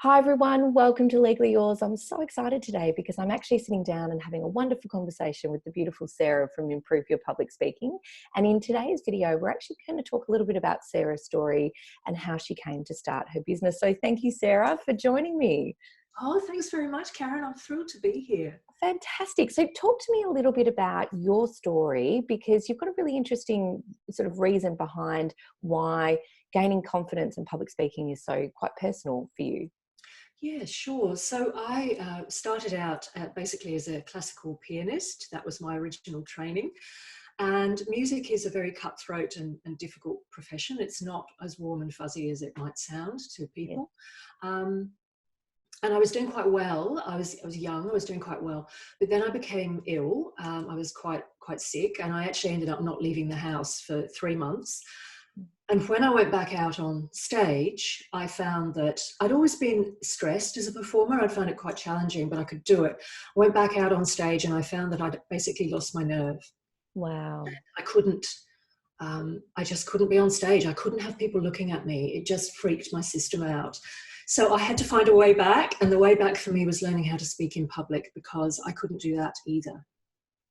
Hi everyone, welcome to Legally Yours. I'm so excited today because I'm actually sitting down and having a wonderful conversation with the beautiful Sarah from Improve Your Public Speaking. And in today's video, we're actually going to talk a little bit about Sarah's story and how she came to start her business. So thank you, Sarah, for joining me. Oh, thanks very much, Karen. I'm thrilled to be here. Fantastic. So talk to me a little bit about your story, because you've got a really interesting sort of reason behind why gaining confidence in public speaking is so quite personal for you. Yeah, sure. So I started out basically as a classical pianist. That was my original training. And music is a very cutthroat and difficult profession. It's not as warm and fuzzy as it might sound to Yeah. people. Um, and I was doing quite well. I was young. I was doing quite well, but then I became ill. I was quite sick, and I actually ended up not leaving the house for 3 months. And when I went back out on stage, I found that I'd always been stressed as a performer. I'd found it quite challenging, but I could do it. I went back out on stage and I found that I'd basically lost my nerve. Wow. I couldn't, I just couldn't be on stage. I couldn't have people looking at me. It just freaked my system out. So I had to find a way back. And the way back for me was learning how to speak in public, because I couldn't do that either.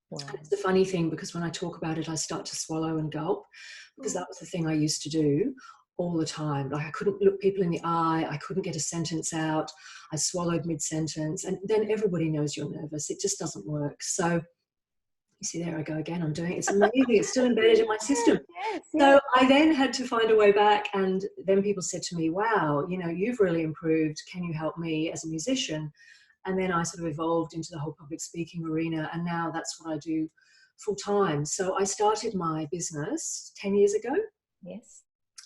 Wow. And it's the funny thing, because when I talk about it, I start to swallow and gulp, because that was the thing I used to do all the time. Like, I couldn't look people in the eye. I couldn't get a sentence out. I swallowed mid-sentence, and then everybody knows you're nervous. It just doesn't work. So you see, there I go again. I'm doing it. It's amazing. It's still embedded in my system. Yes, So yes. I then had to find a way back, and then people said to me, wow, you've really improved. Can you help me as a musician? And then I sort of evolved into the whole public speaking arena, and now that's what I do full time. So I started my business 10 years ago, Yes.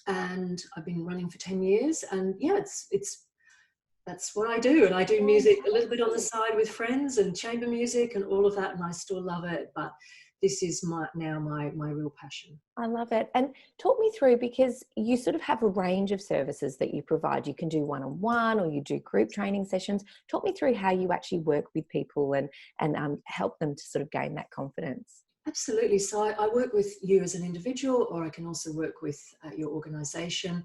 and I've been running for 10 years. And yeah, that's what I do. And I do music a little bit on the side with friends and chamber music and all of that, and I still love it. But this is now my real passion. I love it. And talk me through, because you sort of have a range of services that you provide. You can do one-on-one or you do group training sessions. Talk me through how you actually work with people and help them to sort of gain that confidence. Absolutely. So I work with you as an individual, or I can also work with your organisation.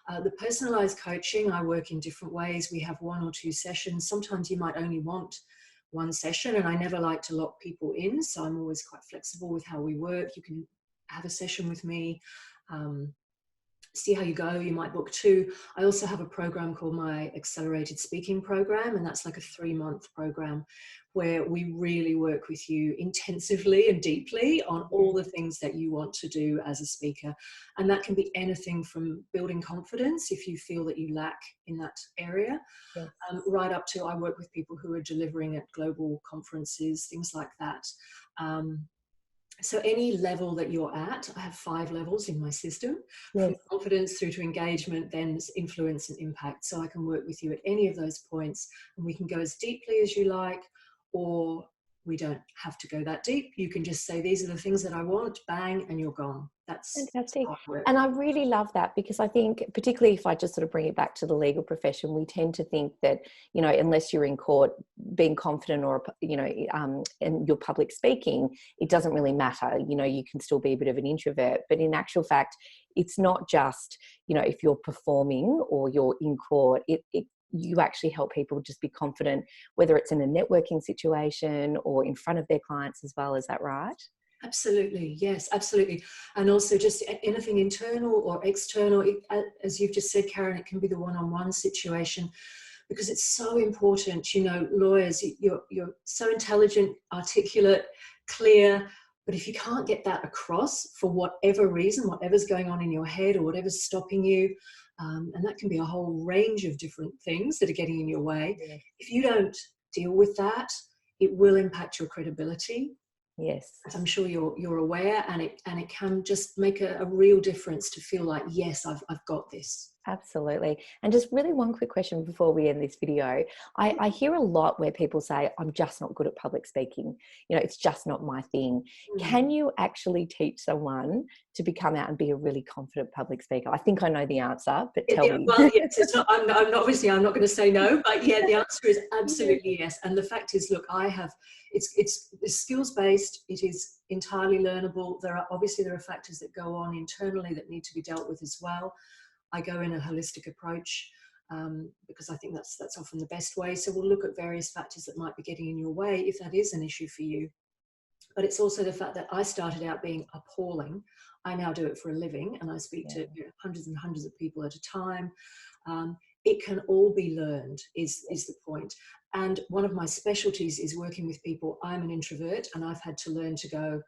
The personalised coaching, I work in different ways. We have 1 or 2 sessions. Sometimes you might only want 1 session, and I never like to lock people in. So I'm always quite flexible with how we work. You can have a session with me, see how you go. You might book 2. I also have a program called my Accelerated Speaking Program, and that's like a 3-month program where we really work with you intensively and deeply on all the things that you want to do as a speaker. And that can be anything from building confidence if you feel that you lack in that area, Yes. right up to I work with people who are delivering at global conferences, things like that. So any level that you're at, I have 5 levels in my system, from Yes. confidence through to engagement, then influence and impact. So I can work with you at any of those points, and we can go as deeply as you like, or we don't have to go that deep. You can just say, these are the things that I want, bang, and you're gone. That's Fantastic. how I work. And I really love that, because I think, particularly if I just sort of bring it back to the legal profession, we tend to think that, unless you're in court, being confident or, in your public speaking, it doesn't really matter. You can still be a bit of an introvert. But in actual fact, it's not just, if you're performing or you're in court, you actually help people just be confident, whether it's in a networking situation or in front of their clients as well. Is that right? Absolutely. Yes, absolutely. And also just anything internal or external, as you've just said, Karen, it can be the one-on-one situation, because it's so important. Lawyers, you're so intelligent, articulate, clear, but if you can't get that across for whatever reason, whatever's going on in your head or whatever's stopping you, and that can be a whole range of different things that are getting in your way. Yeah. If you don't deal with that, it will impact your credibility, Yes. as I'm sure you're aware, and it can just make a real difference to feel like, yes, I've got this. Absolutely. And just really one quick question before we end this video. I hear a lot where people say, I'm just not good at public speaking. It's just not my thing. Can you actually teach someone to become out and be a really confident public speaker? I think I know the answer, but tell me. Well, yes, it's not, I'm not, obviously I'm not going to say no, but yeah, the answer is absolutely yes. And the fact is, look, it's skills based. It is entirely learnable. There are factors that go on internally that need to be dealt with as well. I go in a holistic approach. because I think that's often the best way. So we'll look at various factors that might be getting in your way if that is an issue for you. But it's also the fact that I started out being appalling. I now do it for a living, and I speak to hundreds and hundreds of people at a time. It can all be learned, is the point. And one of my specialties is working with people. I'm an introvert, and I've had to learn to go,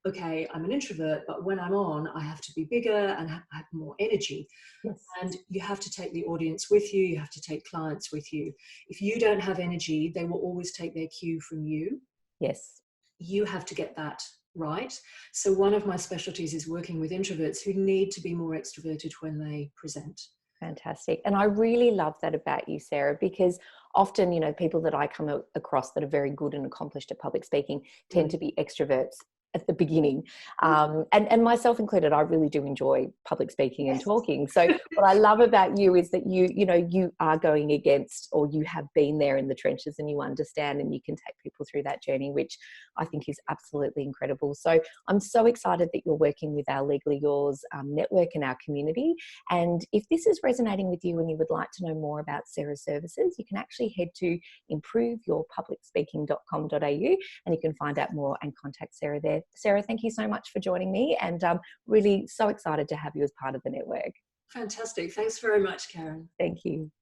okay, I'm an introvert, but when I'm on, I have to be bigger and have more energy. Yes. And you have to take the audience with you. You have to take clients with you. If you don't have energy, they will always take their cue from you. Yes. You have to get that right. So one of my specialties is working with introverts who need to be more extroverted when they present. Fantastic. And I really love that about you, Sarah, because often, you know, people that I come across that are very good and accomplished at public speaking tend to be extroverts at the beginning, and myself included. I really do enjoy public speaking and talking. So what I love about you is that you are going against, or you have been there in the trenches, and you understand, and you can take people through that journey, which I think is absolutely incredible. So I'm so excited that you're working with our Legally Yours network and our community. And if this is resonating with you and you would like to know more about Sarah's services, you can actually head to improveyourpublicspeaking.com.au, and you can find out more and contact Sarah there. Sarah, thank you so much for joining me, and really so excited to have you as part of the network. Fantastic. Thanks very much, Karen. Thank you.